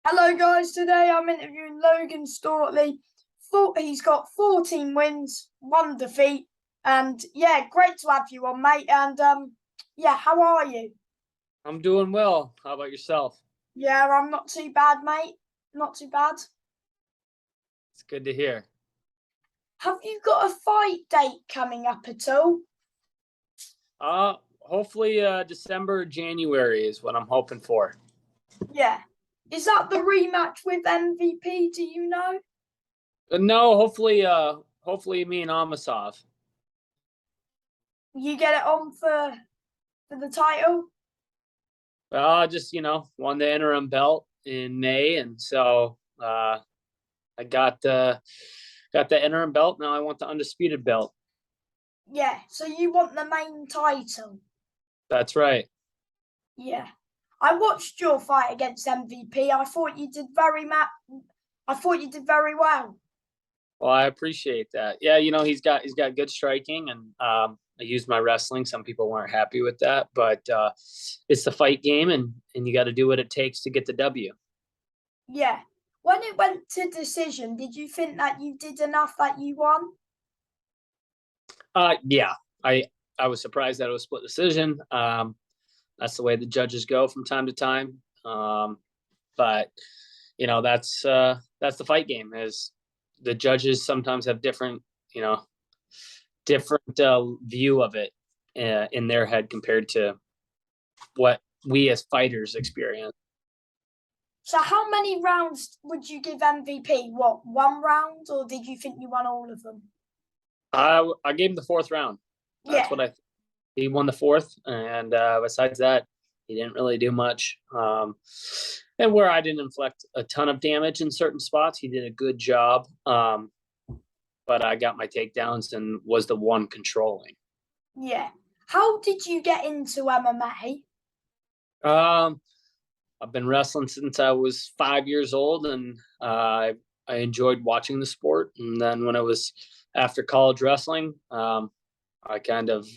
Hello guys, today I'm interviewing Logan Storley. He's got 14 wins, one defeat, and yeah, great to have you on, mate. And yeah, how are you? I'm doing well. How about yourself? Yeah, I'm not too bad, mate. Not too bad. It's good to hear. Have you got a fight date coming up at all? Hopefully December, January is what I'm hoping for. Yeah. Is that the rematch with MVP? Do you know? No, hopefully me and Amasov. You get it on for the title? Just won the interim belt in May, and so I got the interim belt. Now I want the undisputed belt. Yeah. So you want the main title? That's right. Yeah. I watched your fight against MVP. I thought you did very well. Well, I appreciate that. Yeah, he's got good striking, and I used my wrestling. Some people weren't happy with that, but it's the fight game, and you got to do what it takes to get the W. Yeah. When it went to decision, did you think that you did enough that you won? Yeah, I was surprised that it was split decision. That's the way the judges go from time to time. But that's the fight game. Is the judges sometimes have different view of it in their head compared to what we as fighters experience. So how many rounds would you give MVP? What, one round, or did you think you won all of them? I gave him the fourth round. That's Yeah. what he won the fourth, and besides that, he didn't really do much. And where I didn't inflict a ton of damage in certain spots, he did a good job. But I got my takedowns and was the one controlling. Yeah. How did you get into MMA? I've been wrestling since I was 5 years old, and I enjoyed watching the sport. And then when I was after college wrestling, I kind of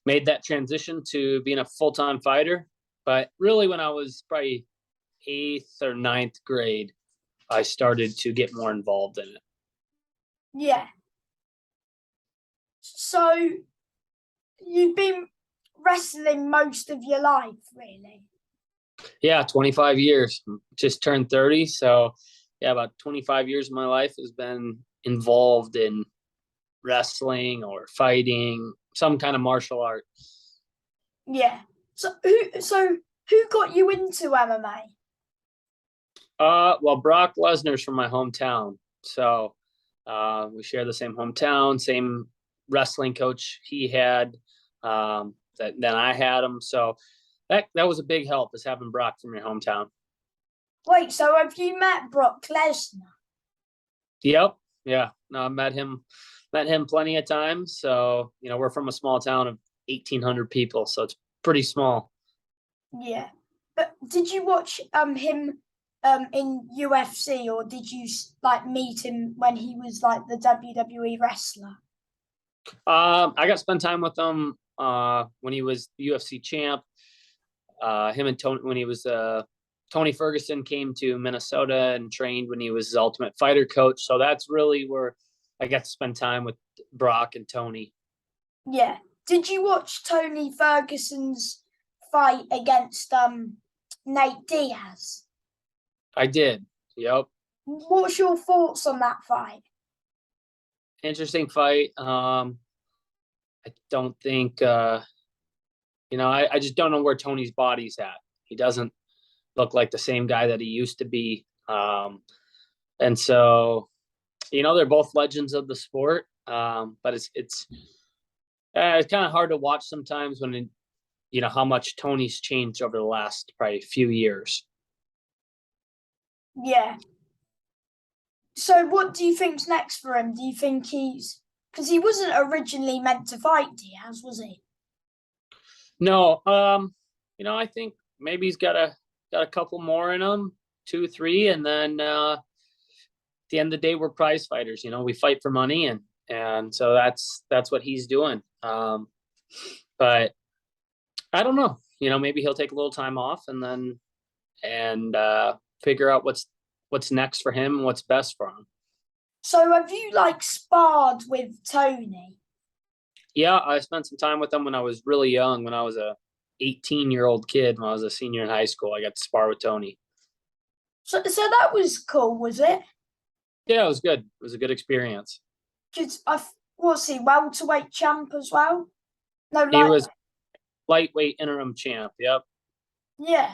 made that transition to being a full-time fighter. But really, when I was probably eighth or ninth grade, I started to get more involved in it. Yeah. So you've been wrestling most of your life, really? Yeah, 25 years. Just turned 30, so yeah, about 25 years of my life has been involved in wrestling or fighting, some kind of martial art. Yeah. So who got you into MMA? Well, Brock Lesnar's from my hometown, so we share the same hometown, same wrestling coach he had. Then I had him, so that was a big help, is having Brock from your hometown. Wait, so have you met Brock Lesnar? Yep, yeah. No, I met him plenty of times. So we're from a small town of 1,800 people, so it's pretty small. Yeah. But did you watch him in UFC, or did you like meet him when he was like the WWE wrestler? I got to spend time with him when he was UFC champ. Him and Tony, when he was Tony Ferguson, came to Minnesota and trained when he was his Ultimate Fighter coach. So that's really where I got to spend time with Brock and Tony. Yeah. Did you watch Tony Ferguson's fight against Nate Diaz? I did. Yep. What's your thoughts on that fight? Interesting fight. I don't think I just don't know where Tony's body's at. He doesn't look like the same guy that he used to be. And so, they're both legends of the sport. But it's kind of hard to watch sometimes when how much Tony's changed over the last probably few years. Yeah. So what do you think's next for him? Do you think because he wasn't originally meant to fight Diaz, was he? No, I think maybe he's got a couple more in him, 2, 3, and then at the end of the day, we're prize fighters. We fight for money, and so that's what he's doing. But I don't know. Maybe he'll take a little time off and figure out what's next for him and what's best for him. So have you like sparred with Tony? Yeah, I spent some time with him when I was really young, when I was a 18-year-old kid, when I was a senior in high school. I got to spar with Tony. So that was cool, was it? Yeah, it was good. It was a good experience. Because was he welterweight champ as well? No, He like was lightweight interim champ. Yep. yeah,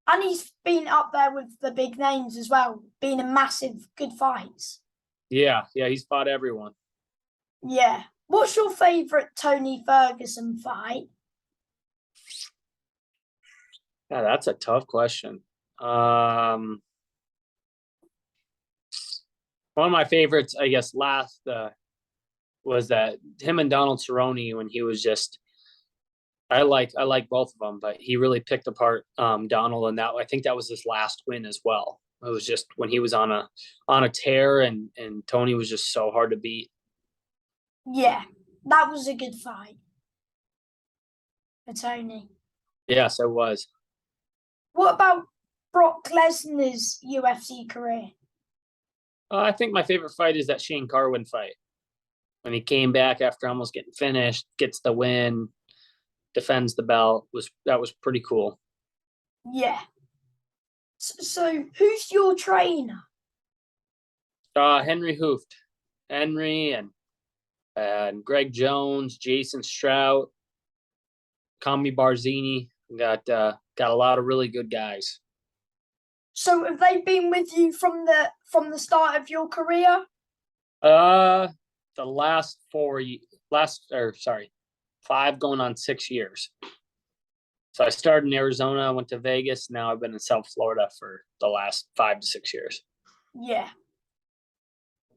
and he's been up there with the big names as well, being a massive good fights. Yeah, he's fought everyone. Yeah. What's your favourite Tony Ferguson fight? Yeah, that's a tough question. One of my favorites, I guess, last was that him and Donald Cerrone when he was just. I like both of them, but he really picked apart Donald, and that I think that was his last win as well. It was just when he was on a tear, and Tony was just so hard to beat. Yeah, that was a good fight for Tony. Yes, it was. What about Brock Lesnar's UFC career? I think my favorite fight is that Shane Carwin fight when he came back after almost getting finished, gets the win, defends the belt. That was pretty cool. Yeah. So who's your trainer? Henry Hooft, Henry and Greg Jones, Jason Strout, Kami Barzini. Got a lot of really good guys. So have they been with you from the start of your career? The last 5 going on 6 years. So I started in Arizona, went to Vegas. Now I've been in South Florida for the last 5 to 6 years. Yeah.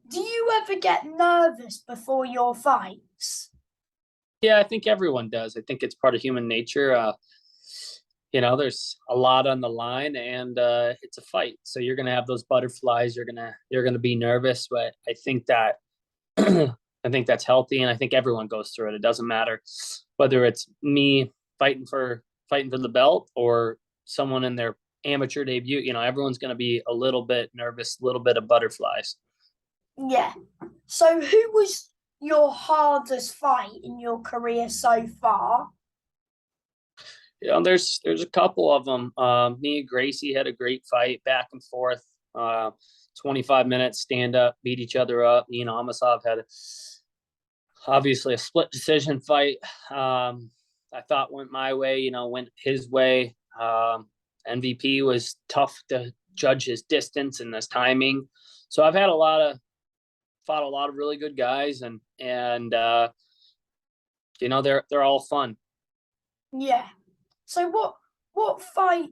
Do you ever get nervous before your fights? Yeah, I think everyone does. I think it's part of human nature. There's a lot on the line, and it's a fight, so you're gonna have those butterflies. You're gonna be nervous, but I think that I think that's healthy, and I think everyone goes through it. It doesn't matter whether it's me fighting for the belt or someone in their amateur debut. Everyone's gonna be a little bit nervous, a little bit of butterflies. Yeah. So who was your hardest fight in your career so far? There's a couple of them. Me and Gracie had a great fight, back and forth. 25 minutes, stand up, beat each other up. Amasov had obviously a split decision fight. I thought went my way, went his way. MVP was tough to judge his distance and his timing. So I've had fought a lot of really good guys, and they're all fun. Yeah. So what fight?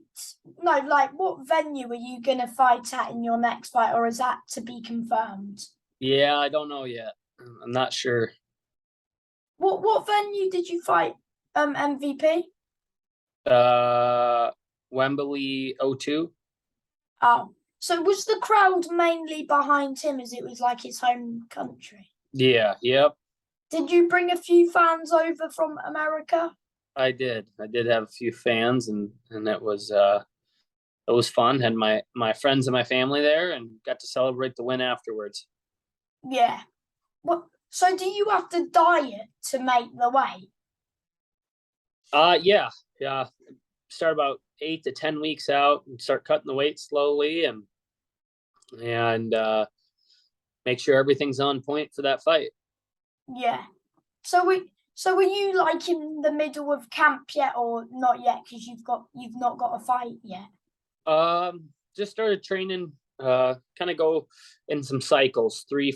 No, like what venue are you gonna fight at in your next fight, or is that to be confirmed? Yeah, I don't know yet. I'm not sure. What venue did you fight? MVP. Wembley O2. Oh, so was the crowd mainly behind him as it was like his home country? Yeah, yep. Did you bring a few fans over from America? I did. I did have a few fans, and it was fun. Had my friends and my family there, and got to celebrate the win afterwards. Yeah. What? So do you have to diet to make the weight? Yeah. Start about 8 to 10 weeks out and start cutting the weight slowly, and make sure everything's on point for that fight. Yeah. So were you like in the middle of camp yet, or not yet? Because you've not got a fight yet. Just started training. Kind of go in some cycles, 3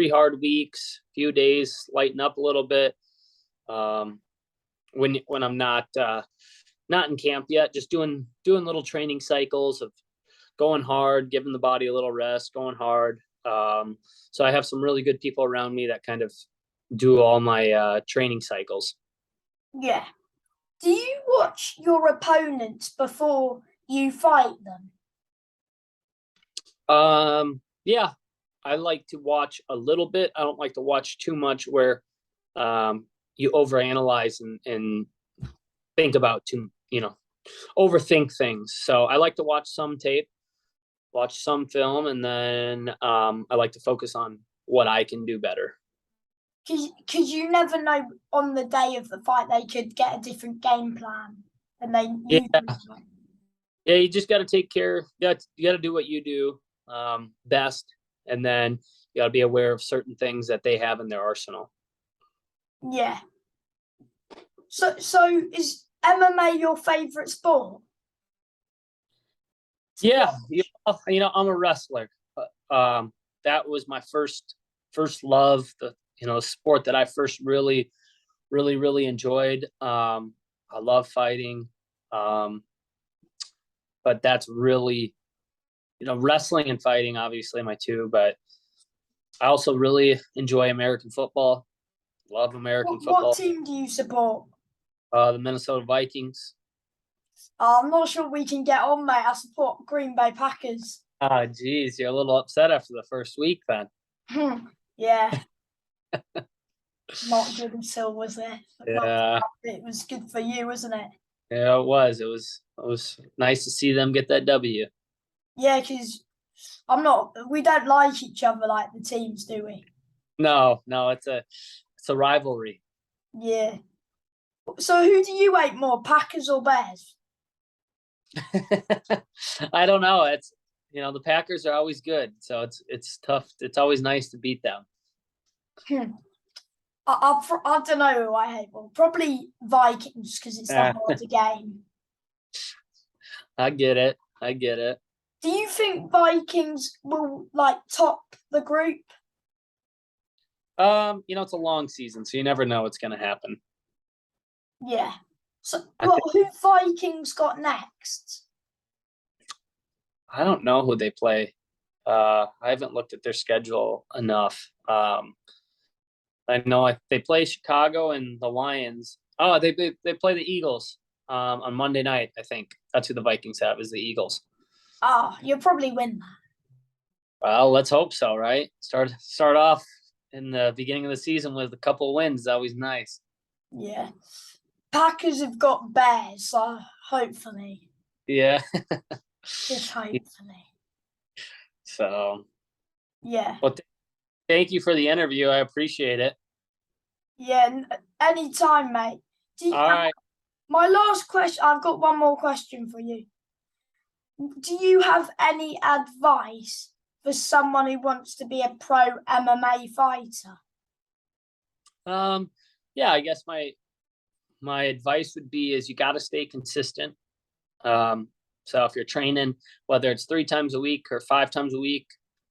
hard weeks, few days, lighten up a little bit. When I'm not in camp yet, just doing little training cycles of going hard, giving the body a little rest, going hard. So I have some really good people around me that kind of do all my training cycles. Yeah. Do you watch your opponents before you fight them? Yeah, I like to watch a little bit. I don't like to watch too much where you overanalyze and think about overthink things. So I like to watch some tape, watch some film, and then I like to focus on what I can do better. Because you never know on the day of the fight they could get a different game plan than they Yeah, usually do. yeah. You just got to take care. You got to do what you do best, and then you got to be aware of certain things that they have in their arsenal. Yeah. So is MMA your favorite sport? Yeah, I'm a wrestler. That was my first love. The sport that I first really enjoyed. I love fighting, but that's really wrestling and fighting obviously my two. But I also really enjoy American football. Love American What football. team do you support? The Minnesota Vikings. I'm not sure we can get on, mate. I support Green Bay Packers. Ah, geez, you're a little upset after the first week, then. Yeah. Not good until, was it? Yeah. It was good for you, wasn't it? Yeah, it was. It was nice to see them get that W. Yeah, because we don't like each other like the teams, do we? No, it's a rivalry. Yeah. So who do you hate more, Packers or Bears? I don't know. It's the Packers are always good, so it's tough. It's always nice to beat them. I don't know who I hate more. Probably Vikings because it's the harder game. I get it. Do you think Vikings will top the group? It's a long season, so you never know what's going to happen. Yeah. So, who Vikings got next? I don't know who they play. I haven't looked at their schedule enough. I know they play Chicago and the Lions. Oh, they play the Eagles on Monday night. I think that's who the Vikings have is the Eagles. You'll probably win that. Well, let's hope so, right? Start off in the beginning of the season with a couple wins. Always nice. Yeah. Packers have got Bears, so hopefully. Yeah. Just hopefully. So. Yeah. Well, thank you for the interview. I appreciate it. Yeah, anytime, mate. All right. My last question, I've got one more question for you. Do you have any advice for someone who wants to be a pro MMA fighter? Yeah, I guess my advice would be is you got to stay consistent. So if you're training, whether it's 3 times a week or 5 times a week,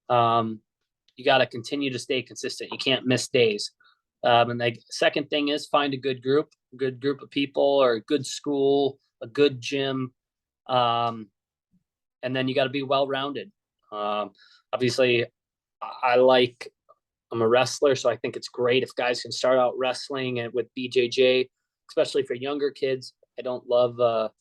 you got to continue to stay consistent. You can't miss days. And the second thing is find a good group of people or a good school, a good gym. And then you got to be well-rounded. Obviously, I'm a wrestler, so I think it's great if guys can start out wrestling and with BJJ, especially for younger kids. I don't love,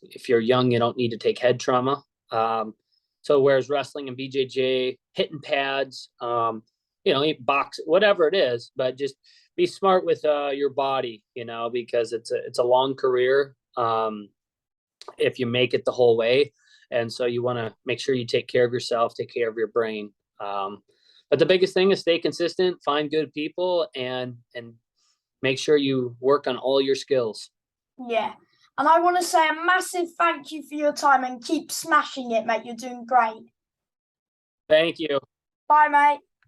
if you're young, you don't need to take head trauma. So whereas wrestling and BJJ, hitting pads, box, whatever it is, but just be smart with your body, because it's a long career if you make it the whole way. And so you want to make sure you take care of yourself, take care of your brain. But the biggest thing is stay consistent, find good people, and make sure you work on all your skills. Yeah. And I want to say a massive thank you for your time and keep smashing it, mate. You're doing great. Thank you. Bye, mate.